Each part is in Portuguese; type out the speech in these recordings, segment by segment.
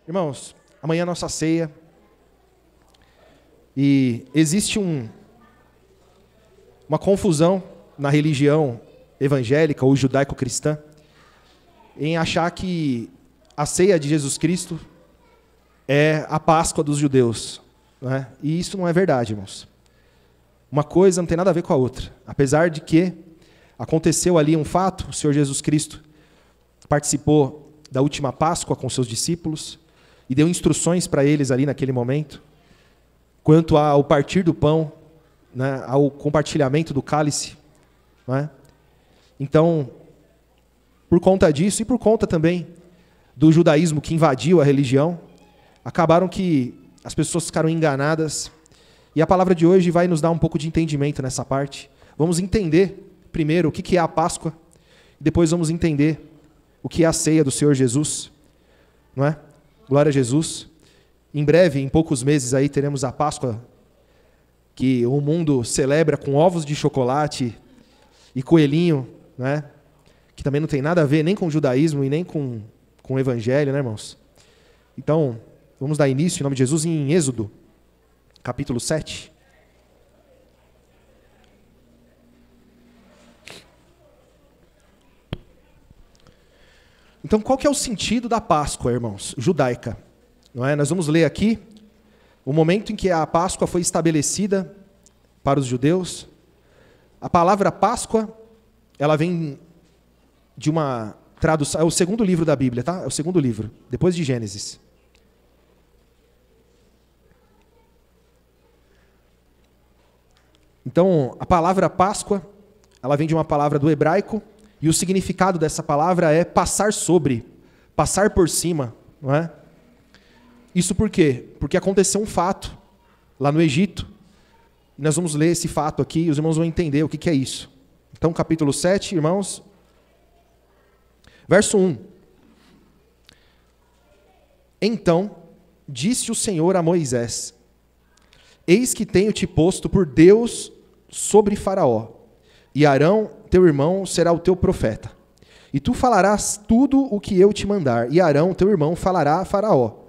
Irmãos, amanhã é a nossa ceia. E existe uma confusão na religião evangélica ou judaico-cristã em achar que a ceia de Jesus Cristo é a Páscoa dos judeus, né? E isso não é verdade, irmãos. Uma coisa não tem nada a ver com a outra. Apesar de que aconteceu ali um fato, o Senhor Jesus Cristo participou da última Páscoa com seus discípulos e deu instruções para eles ali naquele momento, quanto ao partir do pão, né, ao compartilhamento do cálice. Né? Então, por conta disso e por conta também do judaísmo que invadiu a religião, acabaram que as pessoas ficaram enganadas. E a palavra de hoje vai nos dar um pouco de entendimento nessa parte. Vamos entender primeiro o que é a Páscoa, e depois vamos entender o que é a ceia do Senhor Jesus. Não é? Glória a Jesus. Em breve, em poucos meses, aí teremos a Páscoa, que o mundo celebra com ovos de chocolate e coelhinho, né? Que também não tem nada a ver nem com o judaísmo e nem com o evangelho, né, irmãos? Então, vamos dar início, em nome de Jesus, em Êxodo, capítulo 7. Então, qual que é o sentido da Páscoa, irmãos, judaica? Não é? Nós vamos ler aqui o momento em que a Páscoa foi estabelecida para os judeus. A palavra Páscoa, ela vem de uma tradução, é o segundo livro da Bíblia, tá? É o segundo livro, depois de Gênesis. Então, a palavra Páscoa, ela vem de uma palavra do hebraico, e o significado dessa palavra é passar sobre, passar por cima, não é? Isso por quê? Porque aconteceu um fato lá no Egito. Nós vamos ler esse fato aqui e os irmãos vão entender o que é isso. Então, capítulo 7, irmãos, verso 1. Então, disse o Senhor a Moisés: Eis que tenho-te posto por Deus sobre Faraó, e Arão, teu irmão, será o teu profeta. E tu falarás tudo o que eu te mandar, e Arão, teu irmão, falará a Faraó,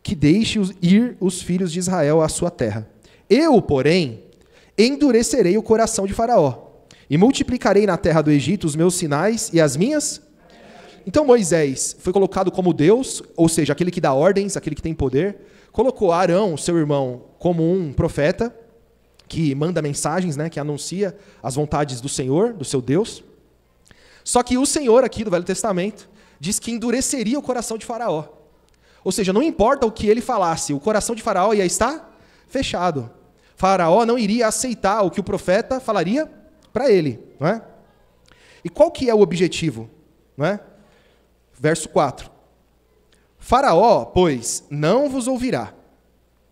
que deixe ir os filhos de Israel à sua terra. Eu, porém, endurecerei o coração de Faraó, e multiplicarei na terra do Egito os meus sinais e as minhas. Então Moisés foi colocado como Deus, ou seja, aquele que dá ordens, aquele que tem poder, colocou Arão, seu irmão, como um profeta, que manda mensagens, né, que anuncia as vontades do Senhor, do seu Deus. Só que o Senhor aqui do Velho Testamento diz que endureceria o coração de Faraó. Ou seja, não importa o que ele falasse, o coração de Faraó ia estar fechado. Faraó não iria aceitar o que o profeta falaria para ele. Não é? E qual que é o objetivo? Não é? Verso 4. Faraó, pois, não vos ouvirá,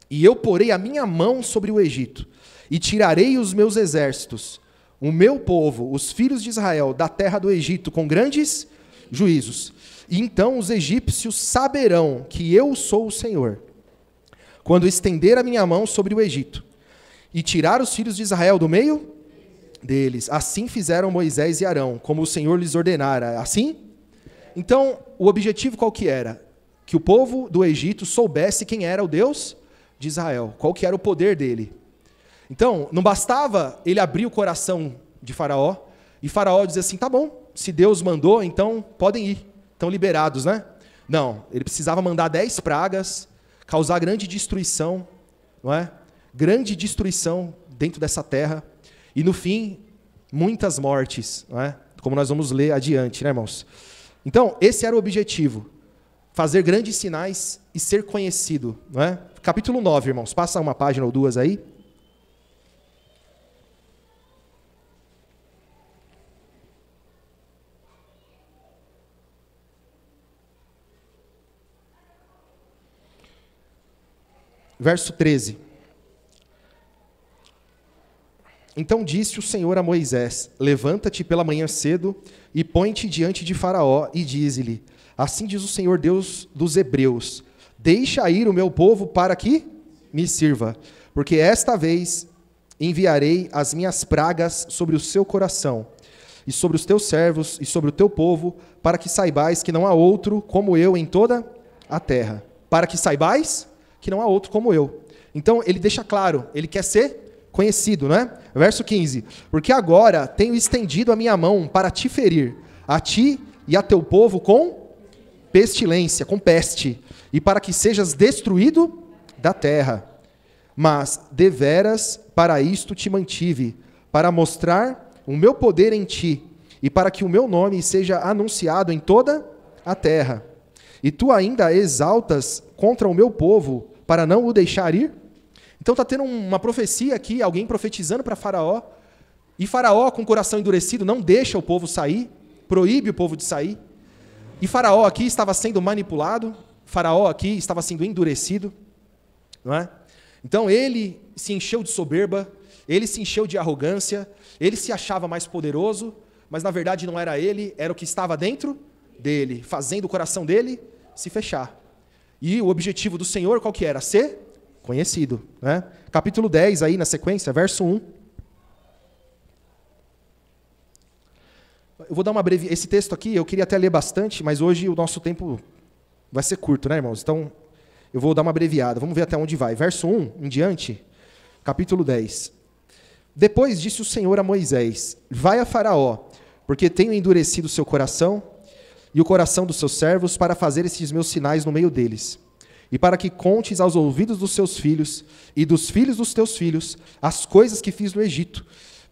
e eu porei a minha mão sobre o Egito, e tirarei os meus exércitos, o meu povo, os filhos de Israel, da terra do Egito, com grandes juízos. E então os egípcios saberão que eu sou o Senhor, quando estender a minha mão sobre o Egito, e tirar os filhos de Israel do meio deles. Assim fizeram Moisés e Arão, como o Senhor lhes ordenara. Assim? Então, o objetivo qual que era? Que o povo do Egito soubesse quem era o Deus de Israel, qual que era o poder dele. Então, não bastava ele abrir o coração de Faraó, e Faraó dizer assim, tá bom, se Deus mandou, então podem ir, estão liberados, né? Não, ele precisava mandar 10 pragas, causar grande destruição, não é? Grande destruição dentro dessa terra, e no fim, muitas mortes, não é? Como nós vamos ler adiante, né, irmãos? Então, esse era o objetivo, fazer grandes sinais e ser conhecido, não é? Capítulo 9, irmãos, passa uma página ou duas aí. Verso 13. Então disse o Senhor a Moisés: Levanta-te pela manhã cedo e põe-te diante de Faraó e dize-lhe: Assim diz o Senhor Deus dos Hebreus: Deixa ir o meu povo para que me sirva, porque esta vez enviarei as minhas pragas sobre o seu coração e sobre os teus servos e sobre o teu povo, para que saibais que não há outro como eu em toda a terra. para que saibais que não há outro como eu. Então, ele deixa claro, ele quer ser conhecido, né? Verso 15. Porque agora tenho estendido a minha mão para te ferir, a ti e a teu povo com pestilência, com peste, e para que sejas destruído da terra. Mas, deveras, para isto te mantive, para mostrar o meu poder em ti, e para que o meu nome seja anunciado em toda a terra. E tu ainda exaltas contra o meu povo, para não o deixar ir? Então está tendo uma profecia aqui, alguém profetizando para Faraó, e Faraó, com o coração endurecido, não deixa o povo sair, proíbe o povo de sair. E Faraó aqui estava sendo manipulado, Faraó aqui estava sendo endurecido, não é? Então ele se encheu de soberba, ele se encheu de arrogância, ele se achava mais poderoso, mas na verdade não era ele, era o que estava dentro dele, fazendo o coração dele se fechar. E o objetivo do Senhor qual que era? Ser conhecido, né? Capítulo 10 aí na sequência, verso 1. Eu vou dar uma breve... Esse texto aqui eu queria até ler bastante, mas hoje o nosso tempo vai ser curto, né, irmãos? Então eu vou dar uma abreviada. Vamos ver até onde vai. Verso 1 em diante, capítulo 10. Depois disse o Senhor a Moisés: vai a Faraó, porque tenho endurecido o seu coração e o coração dos seus servos para fazer esses meus sinais no meio deles, e para que contes aos ouvidos dos seus filhos e dos filhos dos teus filhos as coisas que fiz no Egito,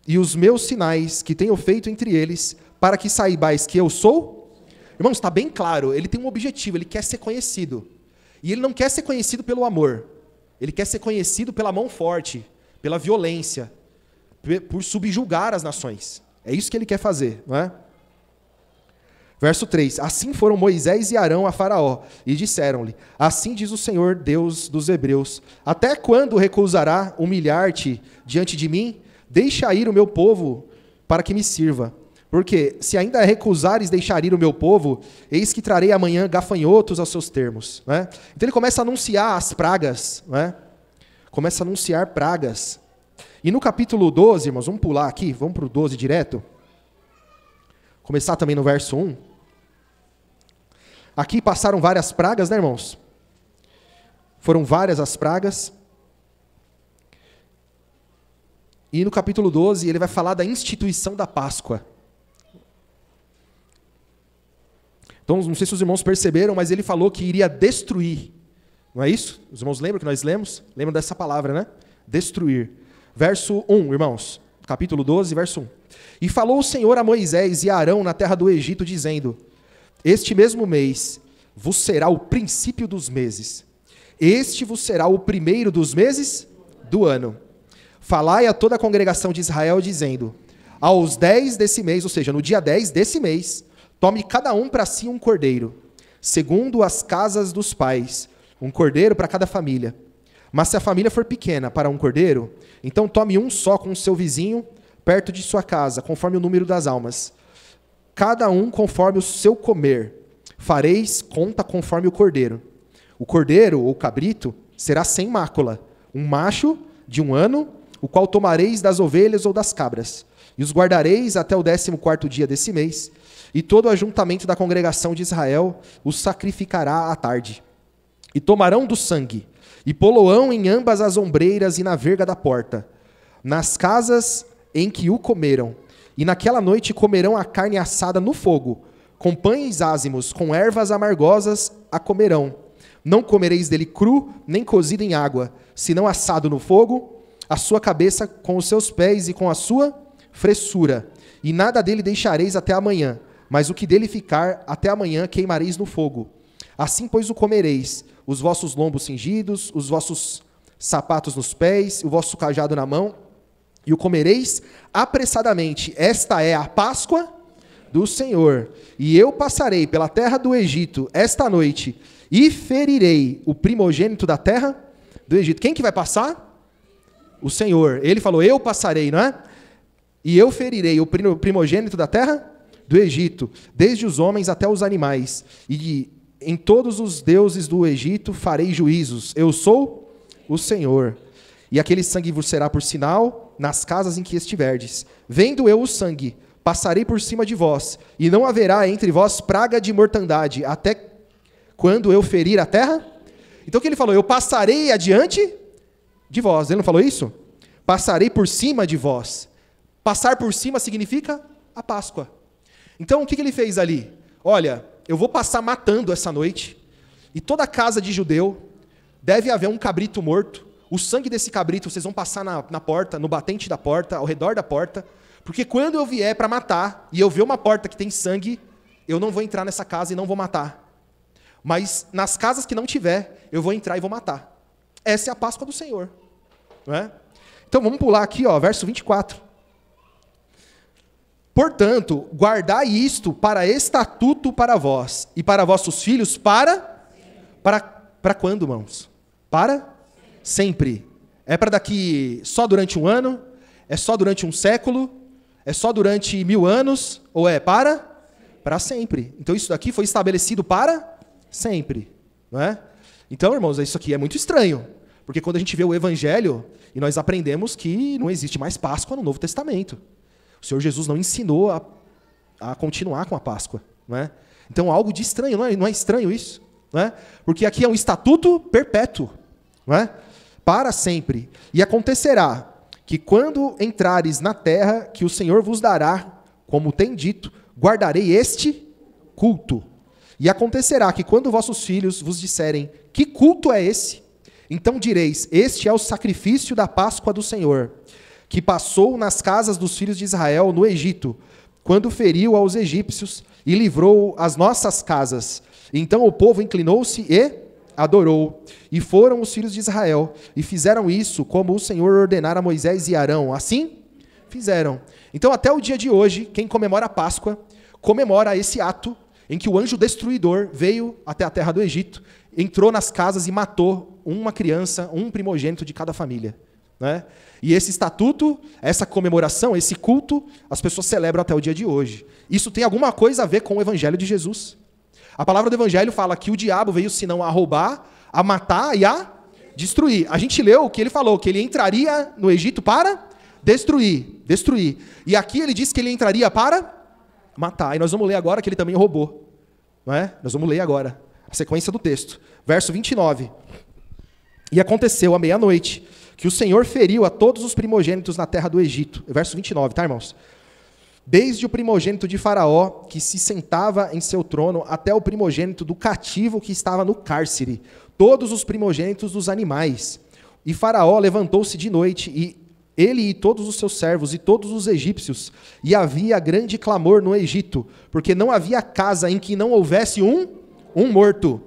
e os meus sinais que tenho feito entre eles, para que saibais que eu sou. Irmãos, está bem claro, ele tem um objetivo, ele quer ser conhecido. E ele não quer ser conhecido pelo amor, ele quer ser conhecido pela mão forte, pela violência, por subjugar as nações. É isso que ele quer fazer, não é? Verso 3. Assim foram Moisés e Arão a Faraó, e disseram-lhe: assim diz o Senhor, Deus dos Hebreus: até quando recusará humilhar-te diante de mim? Deixa ir o meu povo para que me sirva. Porque se ainda recusares deixar ir o meu povo, eis que trarei amanhã gafanhotos aos seus termos. Né? Então ele começa a anunciar as pragas. Né? Começa a anunciar pragas. E no capítulo 12, irmãos, vamos pular aqui, vamos para o 12 direto. Começar também no verso 1. Aqui passaram várias pragas, né, irmãos? Foram várias as pragas. E no capítulo 12, ele vai falar da instituição da Páscoa. Então, não sei se os irmãos perceberam, mas ele falou que iria destruir. Não é isso? Os irmãos lembram que nós lemos? Lembram dessa palavra, né? Destruir. Verso 1, irmãos. Capítulo 12, verso 1. E falou o Senhor a Moisés e a Arão na terra do Egito, dizendo: este mesmo mês vos será o princípio dos meses. Este vos será o primeiro dos meses do ano. Falai a toda a congregação de Israel, dizendo: aos 10 desse mês, ou seja, no dia 10 desse mês, tome cada um para si um cordeiro, segundo as casas dos pais, um cordeiro para cada família. Mas se a família for pequena para um cordeiro, então tome um só com o seu vizinho, perto de sua casa, conforme o número das almas. Cada um conforme o seu comer. Fareis conta conforme o cordeiro. O cordeiro, ou cabrito, será sem mácula, um macho de 1 ano, o qual tomareis das ovelhas ou das cabras, e os guardareis até o 14º dia desse mês, e todo o ajuntamento da congregação de Israel os sacrificará à tarde. E tomarão do sangue, e poloão em ambas as ombreiras e na verga da porta, nas casas em que o comeram, e naquela noite comerão a carne assada no fogo, com pães ázimos, com ervas amargosas a comerão. Não comereis dele cru, nem cozido em água, senão assado no fogo, a sua cabeça com os seus pés e com a sua fressura. E nada dele deixareis até amanhã, mas o que dele ficar até amanhã queimareis no fogo. Assim, pois, o comereis, os vossos lombos cingidos, os vossos sapatos nos pés, o vosso cajado na mão, e o comereis apressadamente. Esta é a Páscoa do Senhor. E eu passarei pela terra do Egito esta noite, e ferirei o primogênito da terra do Egito. Quem que vai passar? O Senhor. Ele falou, eu passarei, não é? E eu ferirei o primogênito da terra do Egito, desde os homens até os animais, e em todos os deuses do Egito farei juízos. Eu sou o Senhor. E aquele sangue vos será por sinal nas casas em que estiverdes. Vendo eu o sangue, passarei por cima de vós, e não haverá entre vós praga de mortandade, até quando eu ferir a terra Então o que ele falou? Eu passarei adiante de vós. Ele não falou isso? Passarei por cima de vós. Passar por cima significa a Páscoa. Então o que ele fez ali? Olha, eu vou passar matando essa noite, e toda casa de judeu deve haver um cabrito morto. O sangue desse cabrito vocês vão passar na porta, no batente da porta, ao redor da porta, porque quando eu vier para matar, e eu ver uma porta que tem sangue, eu não vou entrar nessa casa e não vou matar. Mas nas casas que não tiver, eu vou entrar e vou matar. Essa é a Páscoa do Senhor. Não é? Então vamos pular aqui, verso 24. Portanto, guardai isto para estatuto para vós, e para vossos filhos para quando, irmãos? Para sempre. É para daqui só durante um ano? É só durante um século? É só durante 1000 anos? Ou é para sempre? Então isso daqui foi estabelecido para sempre. Não é? Então, irmãos, isso aqui é muito estranho. Porque quando a gente vê o Evangelho, e nós aprendemos que não existe mais Páscoa no Novo Testamento. O Senhor Jesus não ensinou a continuar com a Páscoa. Não é? Então, algo de estranho, não é estranho isso? Não é? Porque aqui é um estatuto perpétuo. Não é? Para sempre. E acontecerá que quando entrares na terra que o Senhor vos dará, como tem dito, guardarei este culto. E acontecerá que quando vossos filhos vos disserem, que culto é esse? Então direis, este é o sacrifício da Páscoa do Senhor, que passou nas casas dos filhos de Israel no Egito, quando feriu aos egípcios e livrou as nossas casas. Então o povo inclinou-se e adorou. E foram os filhos de Israel, e fizeram isso como o Senhor ordenara a Moisés e Arão. Assim fizeram. Então até o dia de hoje, quem comemora a Páscoa, comemora esse ato em que o anjo destruidor veio até a terra do Egito, entrou nas casas e matou uma criança, um primogênito de cada família. Né? E esse estatuto, essa comemoração, esse culto, as pessoas celebram até o dia de hoje. Isso tem alguma coisa a ver com o Evangelho de Jesus. A palavra do Evangelho fala que o diabo veio senão a roubar, a matar e a destruir. A gente leu o que ele falou, que ele entraria no Egito para destruir. E aqui ele disse que ele entraria para matar. E nós vamos ler agora que ele também roubou. Não é? Nós vamos ler agora a sequência do texto. Verso 29. E aconteceu à meia-noite que o Senhor feriu a todos os primogênitos na terra do Egito. Verso 29, tá, irmãos? Desde o primogênito de Faraó, que se sentava em seu trono, até o primogênito do cativo que estava no cárcere, todos os primogênitos dos animais. E Faraó levantou-se de noite, e ele e todos os seus servos, e todos os egípcios, e havia grande clamor no Egito, porque não havia casa em que não houvesse um morto.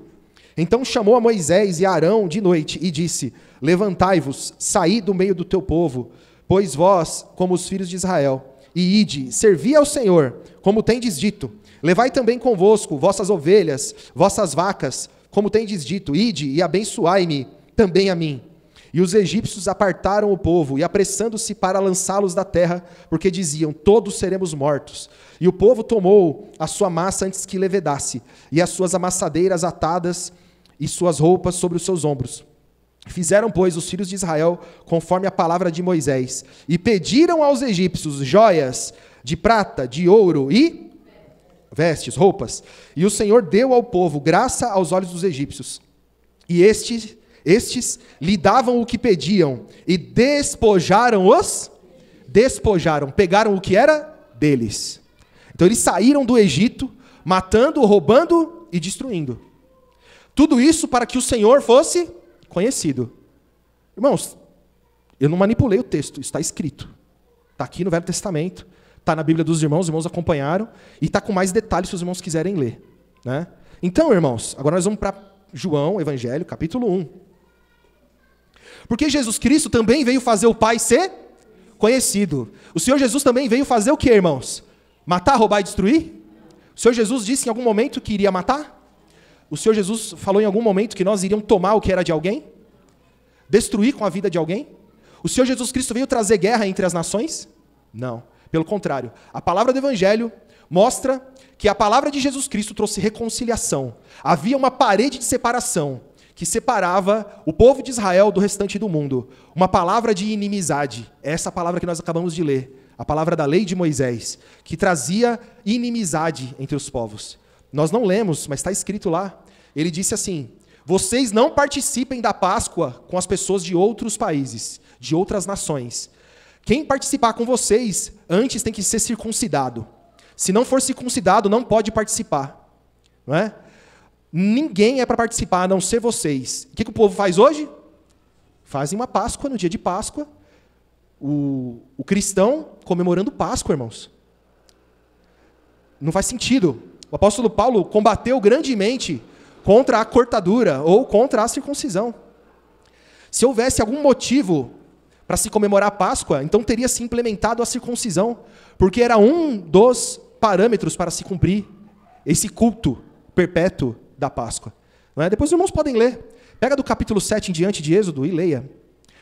Então chamou a Moisés e a Arão de noite, e disse, levantai-vos, saí do meio do teu povo, pois vós, como os filhos de Israel, e ide, servi ao Senhor, como tendes dito. Levai também convosco vossas ovelhas, vossas vacas, como tendes dito. Ide e abençoai-me também a mim. E os egípcios apartaram o povo, e apressando-se para lançá-los da terra, porque diziam, todos seremos mortos. E o povo tomou a sua massa antes que levedasse, e as suas amassadeiras atadas, e suas roupas sobre os seus ombros. Fizeram, pois, os filhos de Israel conforme a palavra de Moisés, e pediram aos egípcios joias de prata, de ouro e vestes, roupas. E o Senhor deu ao povo graça aos olhos dos egípcios. E estes lhe davam o que pediam, e pegaram o que era deles. Então eles saíram do Egito, matando, roubando e destruindo. Tudo isso para que o Senhor fosse conhecido. Irmãos, eu não manipulei o texto, isso está escrito. Está aqui no Velho Testamento, está na Bíblia dos irmãos, os irmãos acompanharam, e está com mais detalhes se os irmãos quiserem ler. Né? Então, irmãos, agora nós vamos para João, Evangelho, capítulo 1. Porque Jesus Cristo também veio fazer o Pai ser conhecido. O Senhor Jesus também veio fazer o que, irmãos? Matar, roubar e destruir? O Senhor Jesus disse em algum momento que iria matar? O Senhor Jesus falou em algum momento que nós iríamos tomar o que era de alguém? Destruir com a vida de alguém? O Senhor Jesus Cristo veio trazer guerra entre as nações? Não. Pelo contrário. A palavra do Evangelho mostra que a palavra de Jesus Cristo trouxe reconciliação. Havia uma parede de separação que separava o povo de Israel do restante do mundo. Uma palavra de inimizade. Essa palavra que nós acabamos de ler. A palavra da lei de Moisés, que trazia inimizade entre os povos. Nós não lemos, mas está escrito lá. Ele disse assim, vocês não participem da Páscoa com as pessoas de outros países, de outras nações. Quem participar com vocês, antes tem que ser circuncidado. Se não for circuncidado, não pode participar. Não é? Ninguém é para participar, a não ser vocês. O que o povo faz hoje? Fazem uma Páscoa, no dia de Páscoa. O cristão comemorando Páscoa, irmãos. Não faz sentido. O apóstolo Paulo combateu grandemente contra a cortadura ou contra a circuncisão. Se houvesse algum motivo para se comemorar a Páscoa, então teria se implementado a circuncisão, porque era um dos parâmetros para se cumprir esse culto perpétuo da Páscoa. Não é? Depois os irmãos podem ler. Pega do capítulo 7 em diante de Êxodo e leia.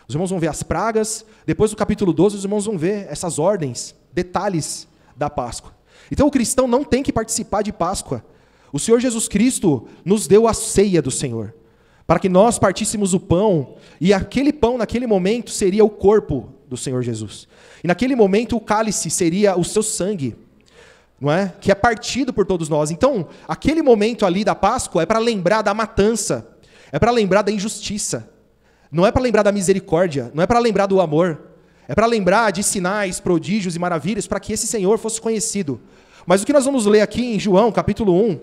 Os irmãos vão ver as pragas. Depois do capítulo 12, os irmãos vão ver essas ordens, detalhes da Páscoa. Então o cristão não tem que participar de Páscoa. O Senhor Jesus Cristo nos deu a ceia do Senhor, para que nós partíssemos o pão, e aquele pão naquele momento seria o corpo do Senhor Jesus. E naquele momento o cálice seria o seu sangue, não é? Que é partido por todos nós. Então, aquele momento ali da Páscoa é para lembrar da matança, é para lembrar da injustiça, não é para lembrar da misericórdia, não é para lembrar do amor, é para lembrar de sinais, prodígios e maravilhas, para que esse Senhor fosse conhecido. Mas o que nós vamos ler aqui em João, capítulo 1,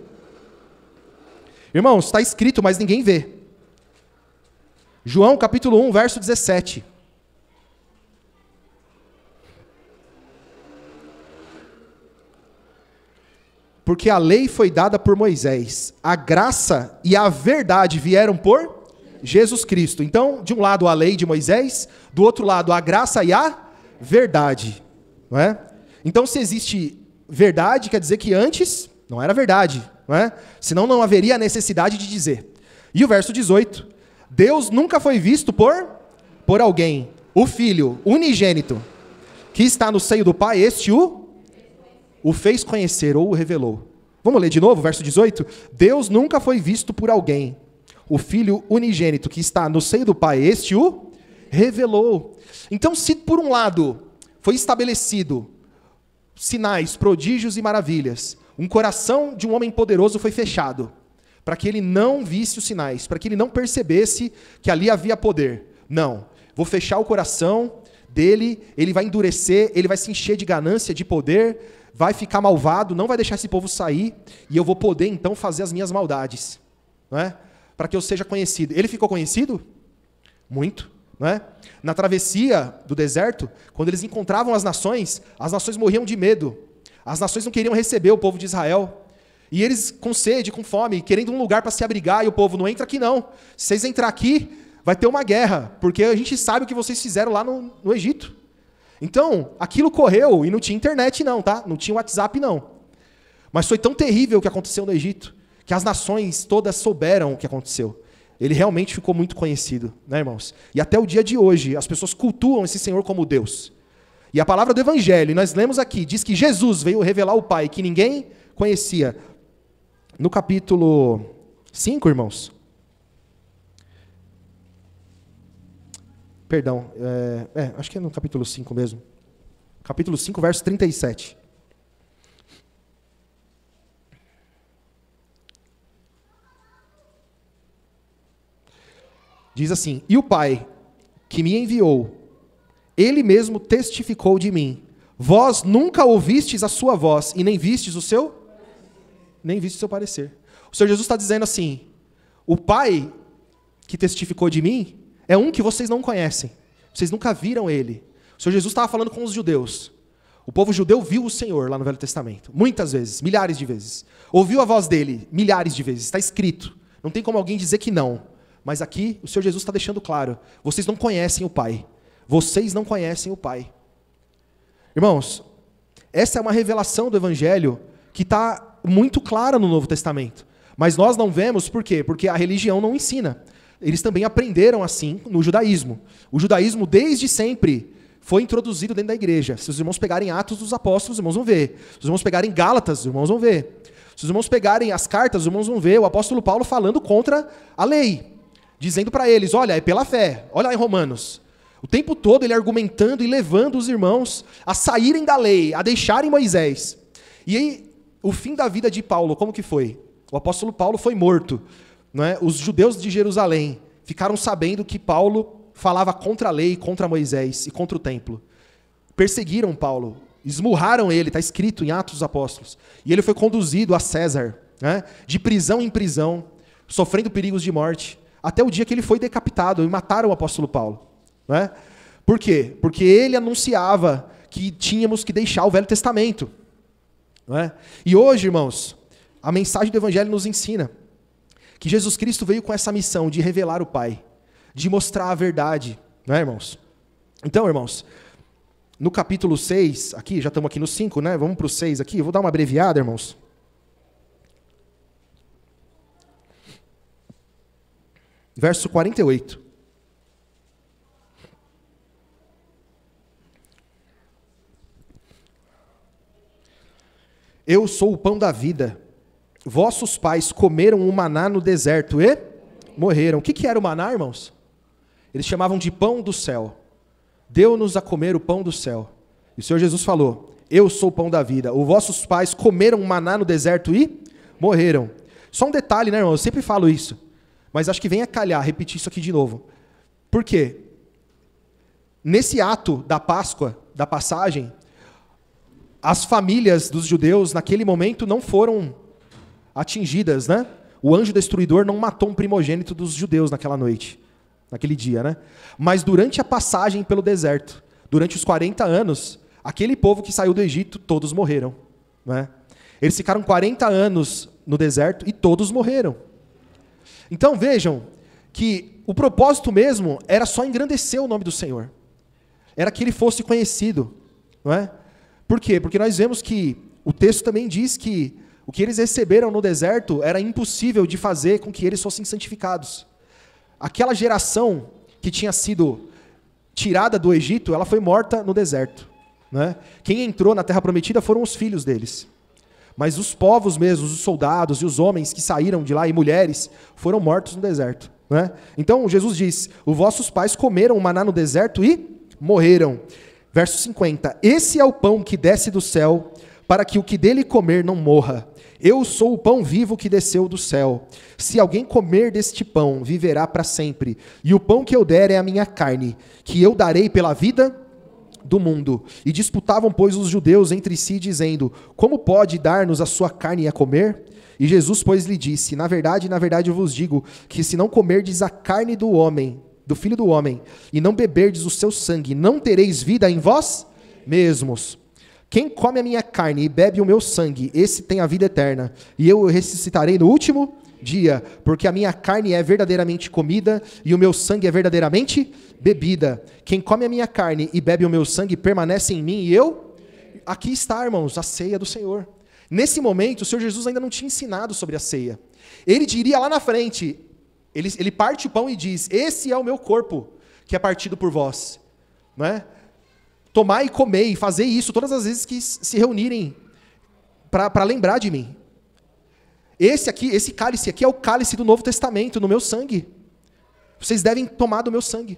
irmãos, está escrito, mas ninguém vê. João, capítulo 1, verso 17. Porque a lei foi dada por Moisés, a graça e a verdade vieram por Jesus Cristo. Então, de um lado a lei de Moisés, do outro lado a graça e a verdade. Não é? Então, se existe verdade, quer dizer que antes não era verdade. Não é? Senão não haveria necessidade de dizer. E o verso 18. Deus nunca foi visto por alguém. O Filho unigênito que está no seio do Pai, este o fez conhecer ou o revelou. Vamos ler de novo, verso 18? Deus nunca foi visto por alguém. O Filho unigênito que está no seio do Pai, este o revelou. Então, se por um lado foi estabelecido sinais, prodígios e maravilhas, um coração de um homem poderoso foi fechado, para que ele não visse os sinais, para que ele não percebesse que ali havia poder. Não, vou fechar o coração dele, ele vai endurecer, ele vai se encher de ganância, de poder, vai ficar malvado, não vai deixar esse povo sair, e eu vou poder então fazer as minhas maldades, não é? Para que eu seja conhecido. Ele ficou conhecido? Muito, não é? Na travessia do deserto, quando eles encontravam as nações morriam de medo, as nações não queriam receber o povo de Israel, e eles com sede, com fome, querendo um lugar para se abrigar, e o povo, não entra aqui não, se vocês entrar aqui, vai ter uma guerra, porque a gente sabe o que vocês fizeram lá no Egito. Então, aquilo correu, e não tinha internet não, tá? Não tinha WhatsApp não. Mas foi tão terrível o que aconteceu no Egito, que as nações todas souberam o que aconteceu. Ele realmente ficou muito conhecido, né, irmãos? E até o dia de hoje, as pessoas cultuam esse Senhor como Deus. E a palavra do Evangelho, e nós lemos aqui, diz que Jesus veio revelar o Pai, que ninguém conhecia. No capítulo 5, irmãos. Perdão, acho que é no capítulo 5 mesmo. Capítulo 5, verso 37. Diz assim: E o Pai, que me enviou, Ele mesmo testificou de mim. Vós nunca ouvistes a sua voz, e nem vistes o seu parecer. O Senhor Jesus está dizendo assim: o Pai que testificou de mim é um que vocês não conhecem. Vocês nunca viram Ele. O Senhor Jesus estava falando com os judeus. O povo judeu viu o Senhor lá no Velho Testamento. Muitas vezes, milhares de vezes. Ouviu a voz dEle milhares de vezes. Está escrito. Não tem como alguém dizer que não. Mas aqui o Senhor Jesus está deixando claro. Vocês não conhecem o Pai. Vocês não conhecem o Pai. Irmãos, essa é uma revelação do Evangelho que está muito clara no Novo Testamento. Mas nós não vemos por quê? Porque a religião não ensina. Eles também aprenderam assim no judaísmo. O judaísmo, desde sempre, foi introduzido dentro da igreja. Se os irmãos pegarem Atos dos Apóstolos, os irmãos vão ver. Se os irmãos pegarem Gálatas, os irmãos vão ver. Se os irmãos pegarem as cartas, os irmãos vão ver o apóstolo Paulo falando contra a lei. Dizendo para eles, olha, é pela fé. Olha lá em Romanos. O tempo todo ele argumentando e levando os irmãos a saírem da lei, a deixarem Moisés. E aí, o fim da vida de Paulo, como que foi? O apóstolo Paulo foi morto. não é, os judeus de Jerusalém ficaram sabendo que Paulo falava contra a lei, contra Moisés e contra o templo. Perseguiram Paulo, esmurraram ele, está escrito em Atos dos Apóstolos. E ele foi conduzido a César, né, de prisão em prisão, sofrendo perigos de morte, até o dia que ele foi decapitado e mataram o apóstolo Paulo. Não é? Por quê? Porque ele anunciava que tínhamos que deixar o Velho Testamento. Não é? E hoje, irmãos, a mensagem do Evangelho nos ensina que Jesus Cristo veio com essa missão de revelar o Pai, de mostrar a verdade. Não é, irmãos? Então, irmãos, no capítulo 6, aqui, já estamos aqui no 5, né? Vamos para o 6 aqui, eu vou dar uma abreviada, irmãos. Verso 48. Eu sou o pão da vida. Vossos pais comeram o maná no deserto e morreram. O que era o maná, irmãos? Eles chamavam de pão do céu. Deu-nos a comer o pão do céu. E o Senhor Jesus falou, eu sou o pão da vida. Os vossos pais comeram o maná no deserto e morreram. Só um detalhe, né, irmão? Eu sempre falo isso. Mas acho que vem a calhar repetir isso aqui de novo. Por quê? Nesse ato da Páscoa, da passagem, as famílias dos judeus, naquele momento, não foram atingidas, né? O anjo destruidor não matou um primogênito dos judeus naquela noite, naquele dia, né? Mas durante a passagem pelo deserto, durante os 40 anos, aquele povo que saiu do Egito, todos morreram, né? Eles ficaram 40 anos no deserto e todos morreram. Então vejam que o propósito mesmo era só engrandecer o nome do Senhor. Era que ele fosse conhecido, não é? Por quê? Porque nós vemos que o texto também diz que o que eles receberam no deserto era impossível de fazer com que eles fossem santificados. Aquela geração que tinha sido tirada do Egito, ela foi morta no deserto, né? Quem entrou na Terra Prometida foram os filhos deles. Mas os povos mesmos, os soldados e os homens que saíram de lá, e mulheres, foram mortos no deserto, né? Então Jesus diz, os vossos pais comeram o maná no deserto e morreram. Verso 50, esse é o pão que desce do céu, para que o que dele comer não morra. Eu sou o pão vivo que desceu do céu. Se alguém comer deste pão, viverá para sempre. E o pão que eu der é a minha carne, que eu darei pela vida do mundo. E disputavam, pois, os judeus entre si, dizendo, como pode dar-nos a sua carne a comer? E Jesus, pois, lhe disse, na verdade eu vos digo, que se não comerdes a carne do homem, do Filho do Homem, e não beberdes o seu sangue, não tereis vida em vós mesmos. Quem come a minha carne e bebe o meu sangue, esse tem a vida eterna, e eu o ressuscitarei no último dia, porque a minha carne é verdadeiramente comida, e o meu sangue é verdadeiramente bebida. Quem come a minha carne e bebe o meu sangue, permanece em mim, e eu... Aqui está, irmãos, a ceia do Senhor. Nesse momento, o Senhor Jesus ainda não tinha ensinado sobre a ceia. Ele diria lá na frente, ele parte o pão e diz, esse é o meu corpo, que é partido por vós. Não é? Tomar e comer e fazer isso todas as vezes que se reunirem para lembrar de mim. Esse cálice aqui é o cálice do Novo Testamento, no meu sangue. Vocês devem tomar do meu sangue.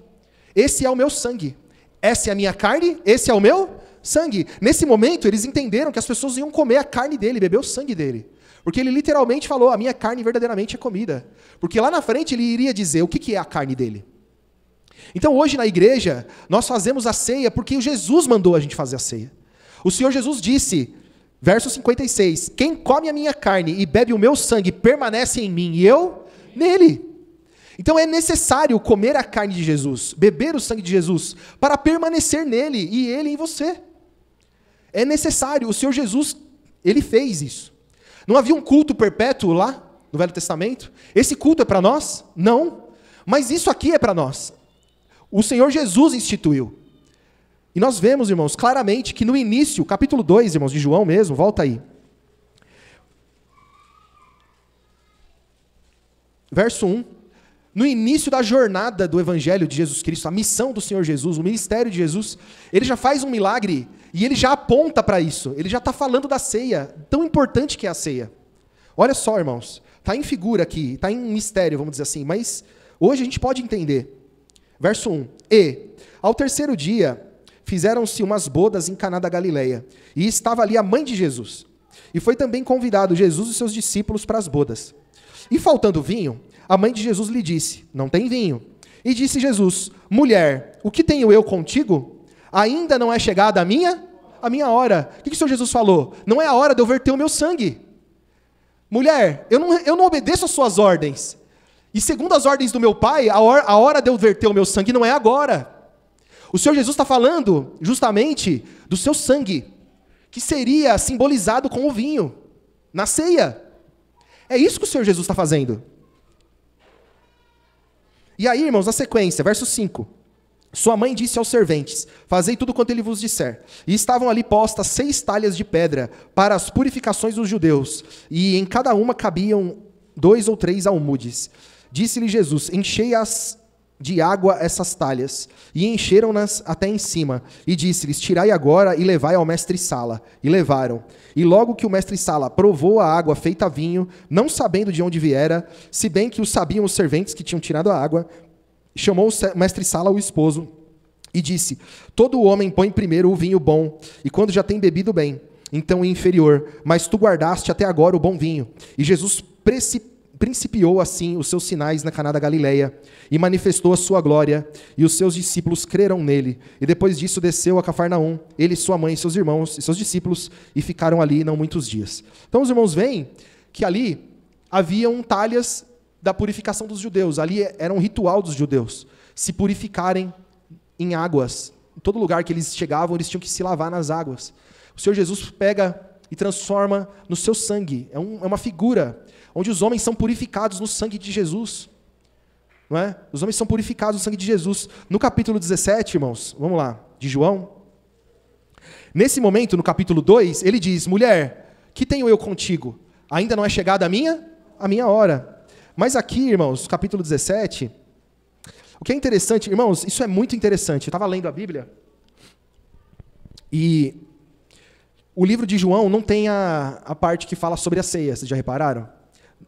Esse é o meu sangue. Essa é a minha carne, esse é o meu sangue. Nesse momento, eles entenderam que as pessoas iam comer a carne dele, beber o sangue dele. Porque ele literalmente falou, a minha carne verdadeiramente é comida. Porque lá na frente ele iria dizer o que é a carne dele. Então hoje na igreja, nós fazemos a ceia porque Jesus mandou a gente fazer a ceia. O Senhor Jesus disse, verso 56, quem come a minha carne e bebe o meu sangue permanece em mim e eu nele. Então é necessário comer a carne de Jesus, beber o sangue de Jesus, para permanecer nele e ele em você. É necessário, o Senhor Jesus, ele fez isso. Não havia um culto perpétuo lá no Velho Testamento? Esse culto é para nós? Não. Mas isso aqui é para nós. O Senhor Jesus instituiu. E nós vemos, irmãos, claramente que no início, capítulo 2, irmãos, de João mesmo, volta aí. Verso 1. No início da jornada do Evangelho de Jesus Cristo, a missão do Senhor Jesus, o ministério de Jesus, ele já faz um milagre e ele já aponta para isso. Ele já está falando da ceia, tão importante que é a ceia. Olha só, irmãos, está em figura aqui, está em mistério, vamos dizer assim, mas hoje a gente pode entender. Verso 1. E, ao terceiro dia, fizeram-se umas bodas em Caná da Galileia, e estava ali a mãe de Jesus. E foi também convidado Jesus e seus discípulos para as bodas. E faltando vinho, A mãe de Jesus lhe disse: não tem vinho. E disse Jesus: mulher, o que tenho eu contigo? Ainda não é chegada a minha hora. O que o Senhor Jesus falou? Não é a hora de eu verter o meu sangue. Mulher, eu não obedeço às suas ordens. E segundo as ordens do meu pai, a hora de eu verter o meu sangue não é agora. O Senhor Jesus está falando justamente do seu sangue, que seria simbolizado com o vinho, na ceia. É isso que o Senhor Jesus está fazendo. E aí, irmãos, na sequência, verso 5. Sua mãe disse aos serventes: fazei tudo quanto ele vos disser. E estavam ali postas 6 talhas de pedra para as purificações dos judeus, e em cada uma cabiam 2 ou 3 almudes. Disse-lhe Jesus: enchei-as de água essas talhas. E encheram-nas até em cima. E disse-lhes: tirai agora e levai ao mestre-sala. E levaram. E logo que o mestre-sala provou a água feita vinho, não sabendo de onde viera, se bem que o sabiam os serventes que tinham tirado a água, chamou o mestre-sala o esposo e disse: todo homem põe primeiro o vinho bom, e quando já tem bebido bem, então o inferior, mas tu guardaste até agora o bom vinho. E Jesus principiou assim os seus sinais na Caná da Galileia, e manifestou a sua glória, e os seus discípulos creram nele. E depois disso desceu a Cafarnaum, ele, sua mãe, seus irmãos e seus discípulos, e ficaram ali não muitos dias. Então os irmãos veem que ali haviam talhas da purificação dos judeus. Ali era um ritual dos judeus, se purificarem em águas. Em todo lugar que eles chegavam, eles tinham que se lavar nas águas. O Senhor Jesus pega e transforma no seu sangue. É uma figura onde os homens são purificados no sangue de Jesus. Não é? Os homens são purificados no sangue de Jesus. No capítulo 17, irmãos, vamos lá, de João. Nesse momento, no capítulo 2, ele diz: mulher, que tenho eu contigo? Ainda não é chegada a minha hora. Mas aqui, irmãos, capítulo 17, o que é interessante, irmãos, isso é muito interessante. Eu estava lendo a Bíblia, e o livro de João não tem a parte que fala sobre a ceia, vocês já repararam?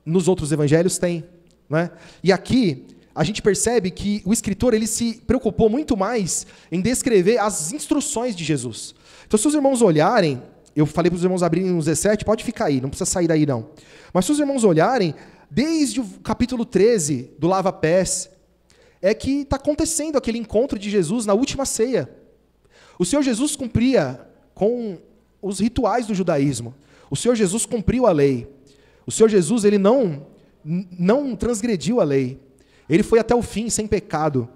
Nos outros evangelhos tem, né? E aqui, a gente percebe que o escritor ele se preocupou muito mais em descrever as instruções de Jesus. Então, se os irmãos olharem, eu falei para os irmãos abrirem no 17, pode ficar aí, não precisa sair daí não. Mas se os irmãos olharem, desde o capítulo 13 do lava-pés, é que está acontecendo aquele encontro de Jesus na última ceia. O Senhor Jesus cumpria com os rituais do judaísmo. O Senhor Jesus cumpriu a lei. O Senhor Jesus ele não transgrediu a lei. Ele foi até o fim sem pecado.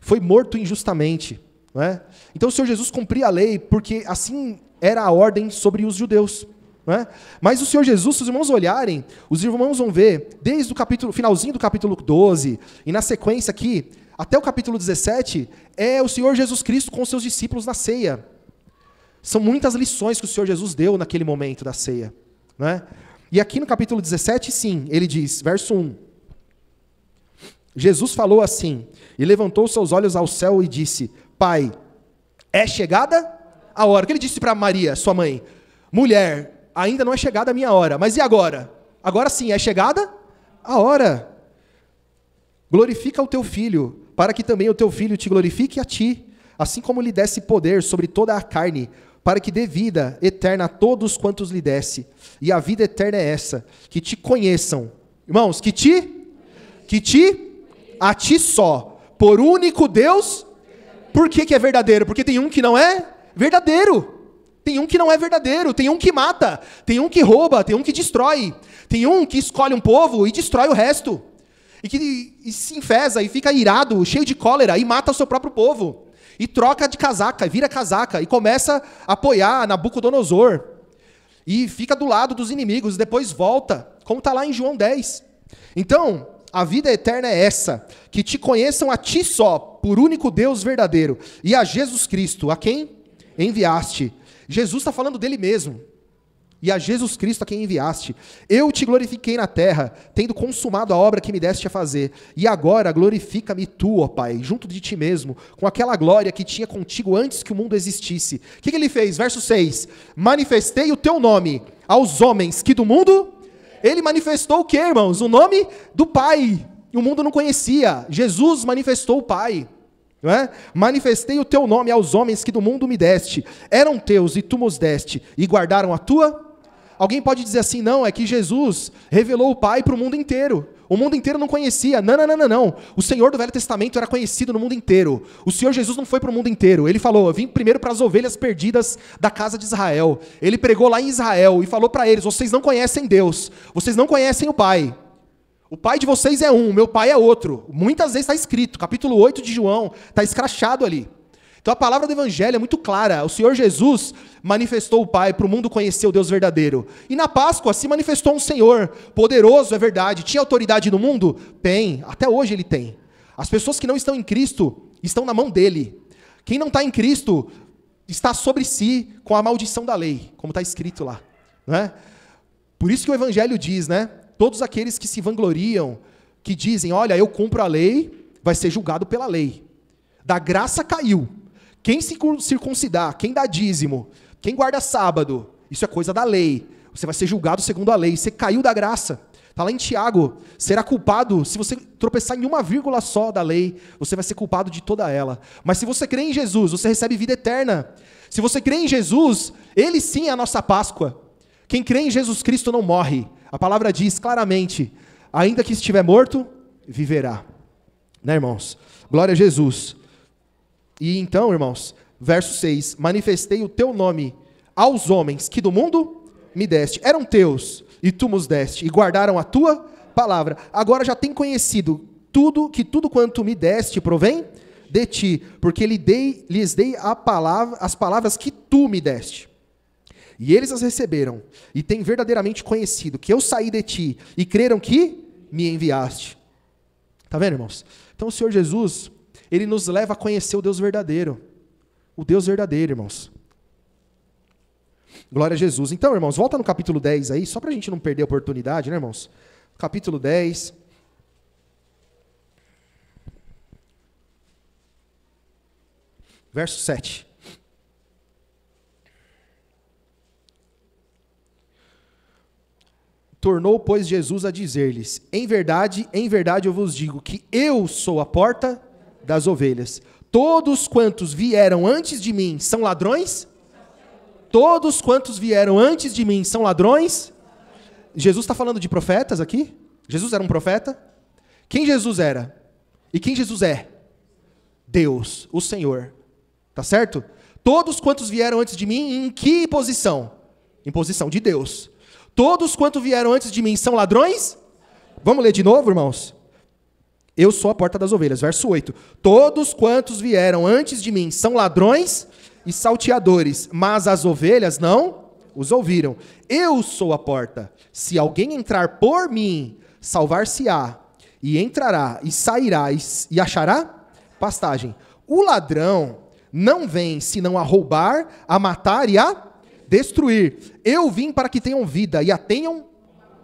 Foi morto injustamente. Não é? Então o Senhor Jesus cumpria a lei porque assim era a ordem sobre os judeus. Não é? Mas o Senhor Jesus, se os irmãos olharem, os irmãos vão ver, desde o finalzinho do capítulo 12, e na sequência aqui, até o capítulo 17, é o Senhor Jesus Cristo com os seus discípulos na ceia. São muitas lições que o Senhor Jesus deu naquele momento da ceia. Não é? E aqui no capítulo 17, sim, ele diz, verso 1, Jesus falou assim, e levantou seus olhos ao céu e disse: Pai, é chegada a hora. O que ele disse para Maria, sua mãe? Mulher, ainda não é chegada a minha hora. Mas e agora? Agora sim, é chegada a hora. Glorifica o teu filho, para que também o teu filho te glorifique a ti, assim como lhe desse poder sobre toda a carne, para que dê vida eterna a todos quantos lhe desse. E a vida eterna é essa, que te conheçam. Irmãos, a ti só, por único Deus. Por que é verdadeiro? Porque tem um que não é verdadeiro. Tem um que não é verdadeiro, tem um que mata, tem um que rouba, tem um que destrói, tem um que escolhe um povo e destrói o resto, e se enfesa e fica irado, cheio de cólera, e mata o seu próprio povo, e troca de casaca, vira casaca, e começa a apoiar Nabucodonosor, e fica do lado dos inimigos, depois volta, como está lá em João 10. Então, a vida eterna é essa, que te conheçam a ti só, por único Deus verdadeiro, e a Jesus Cristo, a quem enviaste. Jesus está falando dele mesmo. E a Jesus Cristo a quem enviaste. Eu te glorifiquei na terra, tendo consumado a obra que me deste a fazer. E agora glorifica-me tu, ó Pai, junto de ti mesmo, com aquela glória que tinha contigo antes que o mundo existisse. O que ele fez? Verso 6. Manifestei o teu nome aos homens que do mundo... Ele manifestou o quê, irmãos? O nome do Pai. E o mundo não conhecia. Jesus manifestou o Pai. Não é? Manifestei o teu nome aos homens que do mundo me deste, eram teus e tu nos deste, e guardaram a tua. Alguém pode dizer assim, não, é que Jesus revelou o Pai para o mundo inteiro. O mundo inteiro não conhecia. Não, não, não, não, não. O Senhor do Velho Testamento era conhecido no mundo inteiro. O Senhor Jesus não foi para o mundo inteiro. Ele falou, eu vim primeiro para as ovelhas perdidas da casa de Israel. Ele pregou lá em Israel e falou para eles, vocês não conhecem Deus, vocês não conhecem o Pai. O pai de vocês é um, meu pai é outro. Muitas vezes está escrito, capítulo 8 de João, está escrachado ali. Então a palavra do Evangelho é muito clara. O Senhor Jesus manifestou o Pai para o mundo conhecer o Deus verdadeiro. E na Páscoa se manifestou um Senhor poderoso, é verdade. Tinha autoridade no mundo? Tem. Até hoje ele tem. As pessoas que não estão em Cristo estão na mão dele. Quem não está em Cristo está sobre si com a maldição da lei, como está escrito lá. Não é? Por isso que o Evangelho diz, né? Todos aqueles que se vangloriam, que dizem, olha, eu cumpro a lei, vai ser julgado pela lei. Da graça caiu. Quem se circuncidar, quem dá dízimo, quem guarda sábado, isso é coisa da lei. Você vai ser julgado segundo a lei. Você caiu da graça. Está lá em Tiago. Será culpado, se você tropeçar em uma vírgula só da lei, você vai ser culpado de toda ela. Mas se você crê em Jesus, você recebe vida eterna. Se você crê em Jesus, Ele sim é a nossa Páscoa. Quem crê em Jesus Cristo não morre. A palavra diz claramente, ainda que estiver morto, viverá. Né, irmãos? Glória a Jesus. E então, irmãos, verso 6, manifestei o teu nome aos homens que do mundo me deste. Eram teus, e tu nos deste, e guardaram a tua palavra. Agora já tem conhecido tudo quanto me deste provém de ti, porque lhes dei as palavras que tu me deste. E eles as receberam, e têm verdadeiramente conhecido que eu saí de ti, e creram que me enviaste. Está vendo, irmãos? Então o Senhor Jesus, Ele nos leva a conhecer o Deus verdadeiro. O Deus verdadeiro, irmãos. Glória a Jesus. Então, irmãos, volta no capítulo 10 aí, só para a gente não perder a oportunidade, né, irmãos? Capítulo 10. Verso 7. Tornou, pois, Jesus a dizer-lhes, em verdade eu vos digo que eu sou a porta das ovelhas. Todos quantos vieram antes de mim são ladrões? Todos quantos vieram antes de mim são ladrões? Jesus está falando de profetas aqui? Jesus era um profeta? Quem Jesus era? E quem Jesus é? Deus, o Senhor. Tá certo? Todos quantos vieram antes de mim, em que posição? Em posição de Deus. Todos quantos vieram antes de mim são ladrões? Vamos ler de novo, irmãos? Eu sou a porta das ovelhas. Verso 8. Todos quantos vieram antes de mim são ladrões e salteadores, mas as ovelhas não os ouviram. Eu sou a porta. Se alguém entrar por mim, salvar-se-á, e entrará, e sairá, e achará pastagem. O ladrão não vem senão a roubar, a matar e a destruir. Eu vim para que tenham vida e a tenham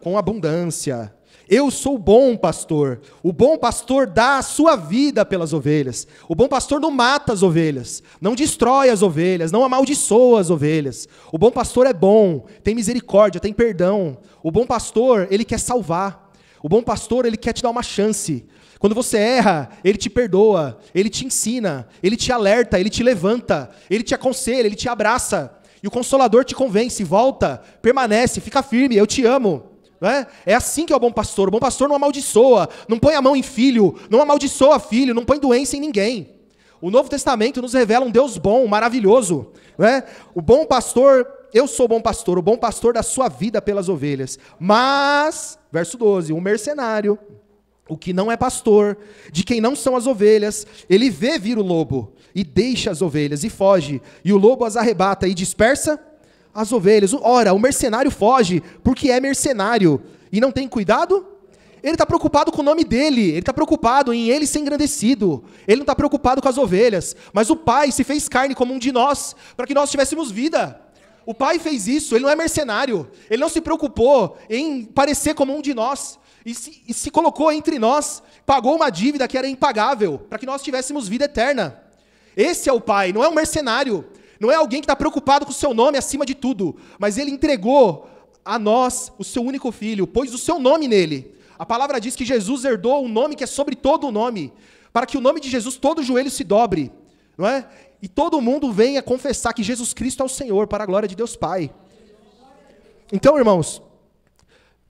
com abundância. Eu sou o bom pastor. O bom pastor dá a sua vida pelas ovelhas. O bom pastor não mata as ovelhas, não destrói as ovelhas, não amaldiçoa as ovelhas. O bom pastor é bom, tem misericórdia, tem perdão. O bom pastor, ele quer salvar. O bom pastor, ele quer te dar uma chance. Quando você erra, ele te perdoa, ele te ensina, ele te alerta, ele te levanta, ele te aconselha, ele te abraça. E o Consolador te convence, volta, permanece, fica firme, eu te amo. Não é? É assim que é o bom pastor. O bom pastor não amaldiçoa, não põe a mão em filho, não amaldiçoa filho, não põe doença em ninguém. O Novo Testamento nos revela um Deus bom, maravilhoso. Não é? O bom pastor, eu sou o bom pastor da sua vida pelas ovelhas. Mas, verso 12, o mercenário, o que não é pastor, de quem não são as ovelhas, ele vê vir o lobo, e deixa as ovelhas, e foge, e o lobo as arrebata, e dispersa as ovelhas. Ora, o mercenário foge, porque é mercenário, e não tem cuidado? Ele está preocupado com o nome dele, ele está preocupado em ele ser engrandecido, ele não está preocupado com as ovelhas, mas o Pai se fez carne como um de nós, para que nós tivéssemos vida. O Pai fez isso, ele não é mercenário, ele não se preocupou em parecer como um de nós, e se colocou entre nós, pagou uma dívida que era impagável, para que nós tivéssemos vida eterna. Esse é o Pai, não é um mercenário, não é alguém que está preocupado com o seu nome acima de tudo, mas Ele entregou a nós o seu único Filho, pôs o seu nome nele. A palavra diz que Jesus herdou um nome que é sobre todo o nome, para que o nome de Jesus todo joelho se dobre, não é? E todo mundo venha confessar que Jesus Cristo é o Senhor, para a glória de Deus Pai. Então, irmãos,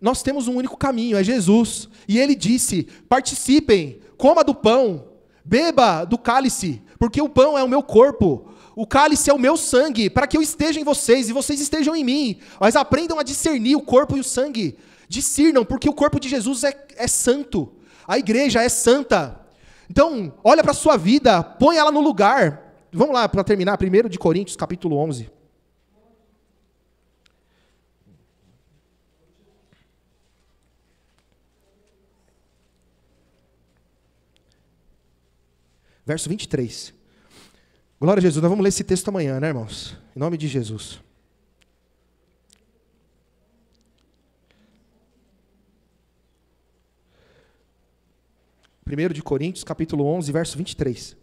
nós temos um único caminho, é Jesus. E ele disse: participem, coma do pão, beba do cálice, porque o pão é o meu corpo, o cálice é o meu sangue, para que eu esteja em vocês e vocês estejam em mim. Mas aprendam a discernir o corpo e o sangue. Discernam, porque o corpo de Jesus é santo. A igreja é santa. Então, olha para a sua vida, põe ela no lugar. Vamos lá, para terminar, 1 de Coríntios, capítulo 11. Verso 23. Glória a Jesus. Nós vamos ler esse texto amanhã, né, irmãos? Em nome de Jesus. Primeiro de Coríntios, capítulo 11, verso 23.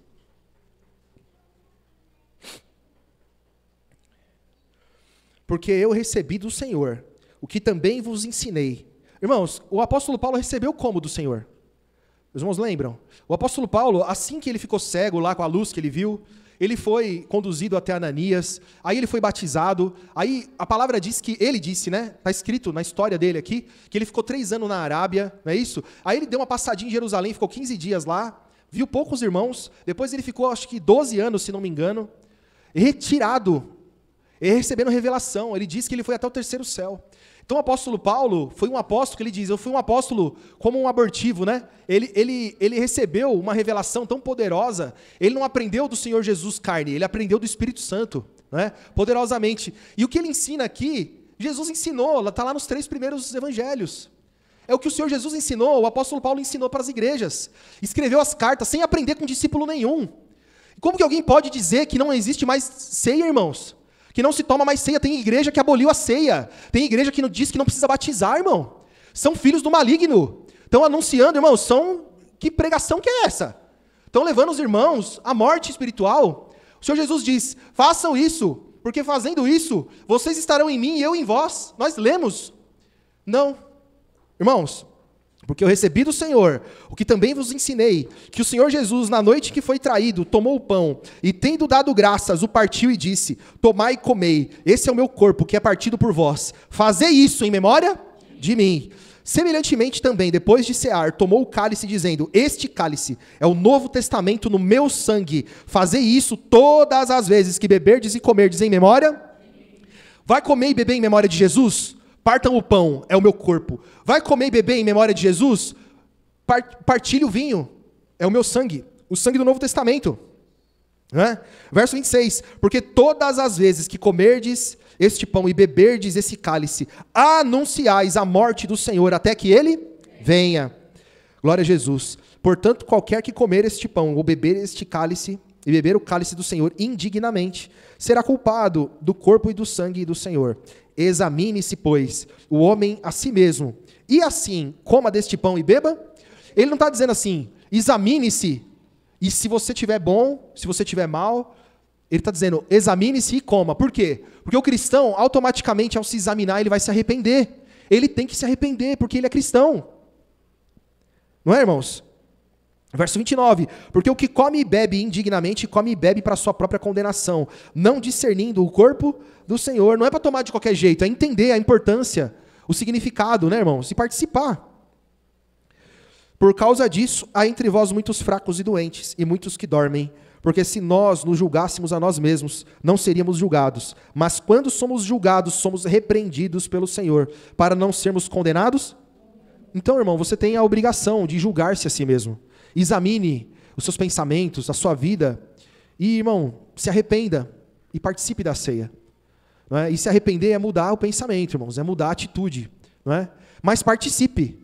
Porque eu recebi do Senhor o que também vos ensinei. Irmãos, o apóstolo Paulo recebeu como do Senhor? Os irmãos lembram? O apóstolo Paulo, assim que ele ficou cego lá com a luz que ele viu, ele foi conduzido até Ananias, aí ele foi batizado, aí a palavra diz que, ele disse, né? Está escrito na história dele aqui, que ele ficou 3 anos na Arábia, não é isso? Aí ele deu uma passadinha em Jerusalém, ficou 15 dias lá, viu poucos irmãos, depois ele ficou acho que 12 anos, se não me engano, retirado, e recebendo revelação. Ele disse que ele foi até o 3º céu. Então o apóstolo Paulo foi um apóstolo que ele diz, eu fui um apóstolo como um abortivo, né? Ele recebeu uma revelação tão poderosa, ele não aprendeu do Senhor Jesus carne, ele aprendeu do Espírito Santo, né? Poderosamente. E o que ele ensina aqui, Jesus ensinou, está lá nos 3 primeiros evangelhos. É o que o Senhor Jesus ensinou, o apóstolo Paulo ensinou para as igrejas. Escreveu as cartas sem aprender com discípulo nenhum. Como que alguém pode dizer que não existe mais ceia, irmãos? Que não se toma mais ceia? Tem igreja que aboliu a ceia. Tem igreja que diz que não precisa batizar, irmão. São filhos do maligno. Estão anunciando, irmãos, que pregação que é essa? Estão levando os irmãos à morte espiritual. O Senhor Jesus diz, façam isso, porque fazendo isso, vocês estarão em mim e eu em vós. Nós lemos. Não. Irmãos, porque eu recebi do Senhor, o que também vos ensinei, que o Senhor Jesus, na noite que foi traído, tomou o pão, e tendo dado graças, o partiu e disse, tomai e comei, esse é o meu corpo, que é partido por vós. Fazei isso em memória de mim. Semelhantemente também, depois de cear, tomou o cálice, dizendo, este cálice é o novo testamento no meu sangue. Fazei isso todas as vezes que beberdes e comerdes em memória. Vai comer e beber em memória de Jesus? Partam o pão, é o meu corpo. Vai comer e beber em memória de Jesus? Partilhe o vinho, é o meu sangue. O sangue do Novo Testamento. Não é? Verso 26. Porque todas as vezes que comerdes este pão e beberdes esse cálice, anunciais a morte do Senhor até que Ele venha. Glória a Jesus. Portanto, qualquer que comer este pão ou beber este cálice, e beber o cálice do Senhor indignamente, será culpado do corpo e do sangue do Senhor. Examine-se, pois, o homem a si mesmo, e assim, coma deste pão e beba. Ele não está dizendo assim, examine-se, e se você tiver bom, se você tiver mal, ele está dizendo, examine-se e coma. Por quê? Porque o cristão, automaticamente, ao se examinar, ele vai se arrepender. Ele tem que se arrepender, porque ele é cristão. Não é, irmãos? Verso 29, porque o que come e bebe indignamente, come e bebe para a sua própria condenação, não discernindo o corpo do Senhor. Não é para tomar de qualquer jeito, é entender a importância, o significado, né, irmãos? E participar. Por causa disso, há entre vós muitos fracos e doentes, e muitos que dormem. Porque se nós nos julgássemos a nós mesmos, não seríamos julgados. Mas quando somos julgados, somos repreendidos pelo Senhor, para não sermos condenados. Então, irmão, você tem a obrigação de julgar-se a si mesmo. Examine os seus pensamentos, a sua vida, e, irmão, se arrependa e participe da ceia. Não é? E se arrepender é mudar o pensamento, irmãos, é mudar a atitude. Não é? Mas participe,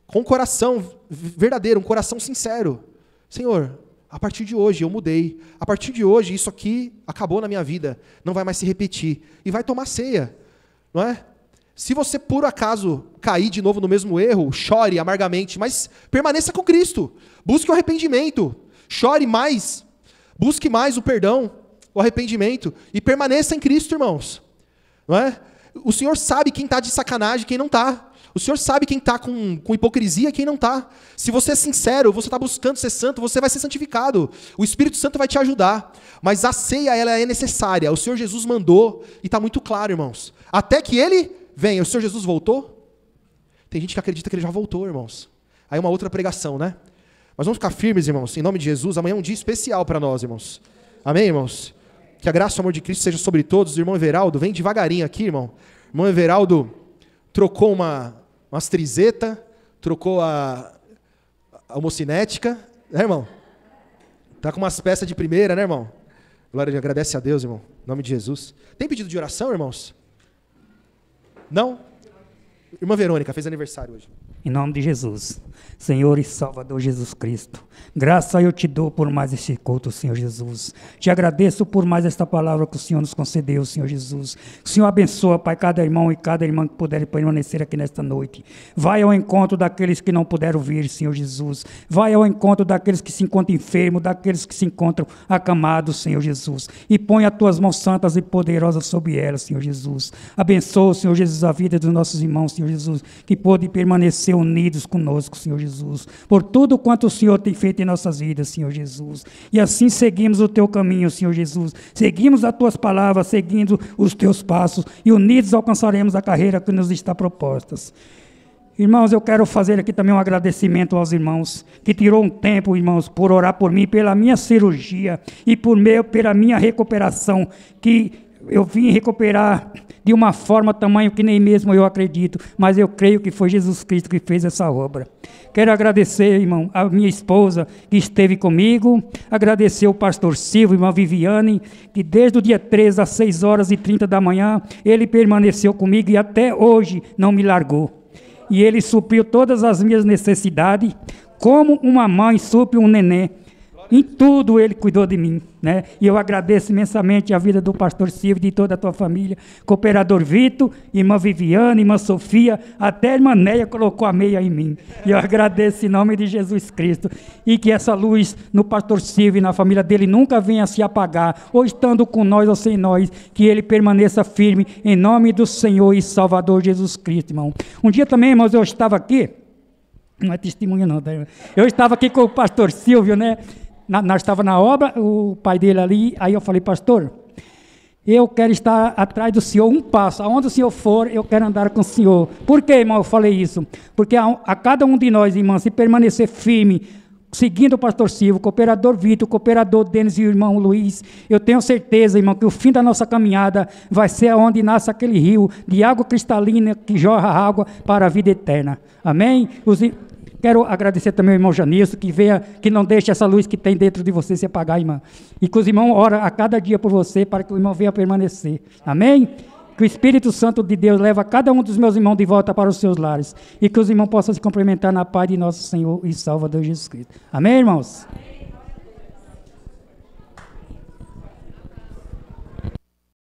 com um coração verdadeiro, um coração sincero. Senhor, a partir de hoje eu mudei, a partir de hoje isso aqui acabou na minha vida, não vai mais se repetir, e vai tomar ceia. Não é? Se você, por acaso, cair de novo no mesmo erro, chore amargamente, mas permaneça com Cristo. Busque o arrependimento. Chore mais. Busque mais o perdão, o arrependimento. E permaneça em Cristo, irmãos. Não é? O Senhor sabe quem está de sacanagem e quem não está. O Senhor sabe quem está com hipocrisia e quem não está. Se você é sincero, você está buscando ser santo, você vai ser santificado. O Espírito Santo vai te ajudar. Mas a ceia, ela é necessária. O Senhor Jesus mandou, e está muito claro, irmãos. Até que Ele venha. O Senhor Jesus voltou? Tem gente que acredita que ele já voltou, irmãos. Aí uma outra pregação, né? Mas vamos ficar firmes, irmãos, em nome de Jesus. Amanhã é um dia especial para nós, irmãos. Amém, irmãos? Que a graça e o amor de Cristo seja sobre todos. O irmão Everaldo, vem devagarinho aqui, irmão. O irmão Everaldo trocou umas trizetas, trocou a homocinética, né, irmão? Tá com umas peças de primeira, né, irmão? Glória a Deus, agradece a Deus, irmão. Em nome de Jesus. Tem pedido de oração, irmãos? Não? Irmã Verônica, fez aniversário hoje. Em nome de Jesus, Senhor e Salvador Jesus Cristo, graça eu te dou por mais este culto, Senhor Jesus. Te agradeço por mais esta palavra que o Senhor nos concedeu, Senhor Jesus. O Senhor abençoa, Pai, cada irmão e cada irmã que puder permanecer aqui nesta noite. Vai ao encontro daqueles que não puderam vir, Senhor Jesus. Vai ao encontro daqueles que se encontram enfermos, daqueles que se encontram acamados, Senhor Jesus. E põe as tuas mãos santas e poderosas sobre elas, Senhor Jesus. Abençoa, Senhor Jesus, a vida dos nossos irmãos, Senhor Jesus, que pôde permanecer unidos conosco, Senhor Jesus, por tudo quanto o Senhor tem feito em nossas vidas, Senhor Jesus. E assim seguimos o teu caminho, Senhor Jesus. Seguimos as tuas palavras, seguindo os teus passos, e unidos alcançaremos a carreira que nos está proposta. Irmãos, eu quero fazer aqui também um agradecimento aos irmãos, que tirou um tempo, irmãos, por orar por mim, pela minha cirurgia, e pela minha recuperação, que eu vim recuperar de uma forma, tamanho que nem mesmo eu acredito, mas eu creio que foi Jesus Cristo que fez essa obra. Quero agradecer, irmão, a minha esposa que esteve comigo, agradecer o pastor Silvio, irmã Viviane, que desde o dia 13 às 6h30 da manhã, ele permaneceu comigo e até hoje não me largou. E ele supriu todas as minhas necessidades, como uma mãe supre um neném. Em tudo ele cuidou de mim, né? E eu agradeço imensamente a vida do pastor Silvio e de toda a tua família, cooperador Vitor, irmã Viviane, irmã Sofia, até a irmã Neia colocou a meia em mim. E eu agradeço em nome de Jesus Cristo. E que essa luz no pastor Silvio e na família dele nunca venha se apagar, ou estando com nós ou sem nós, que ele permaneça firme em nome do Senhor e Salvador Jesus Cristo, irmão. Um dia também, irmãos, eu estava aqui, não é testemunho não, tá? Eu estava aqui com o pastor Silvio, né? Nós estávamos na obra, o pai dele ali, aí eu falei, pastor, eu quero estar atrás do senhor um passo, aonde o senhor for, eu quero andar com o senhor. Por que, irmão, eu falei isso? Porque a cada um de nós, irmão, se permanecer firme, seguindo o pastor Silvio, o cooperador Vitor, o cooperador Denis e o irmão Luiz, eu tenho certeza, irmão, que o fim da nossa caminhada vai ser onde nasce aquele rio de água cristalina que jorra água para a vida eterna. Amém? Quero agradecer também ao irmão Janilson, que não deixe essa luz que tem dentro de você se apagar, irmão. E que os irmãos oram a cada dia por você, para que o irmão venha permanecer. Amém? Que o Espírito Santo de Deus leve cada um dos meus irmãos de volta para os seus lares. E que os irmãos possam se complementar na paz de nosso Senhor e Salvador Jesus Cristo. Amém, irmãos? Amém.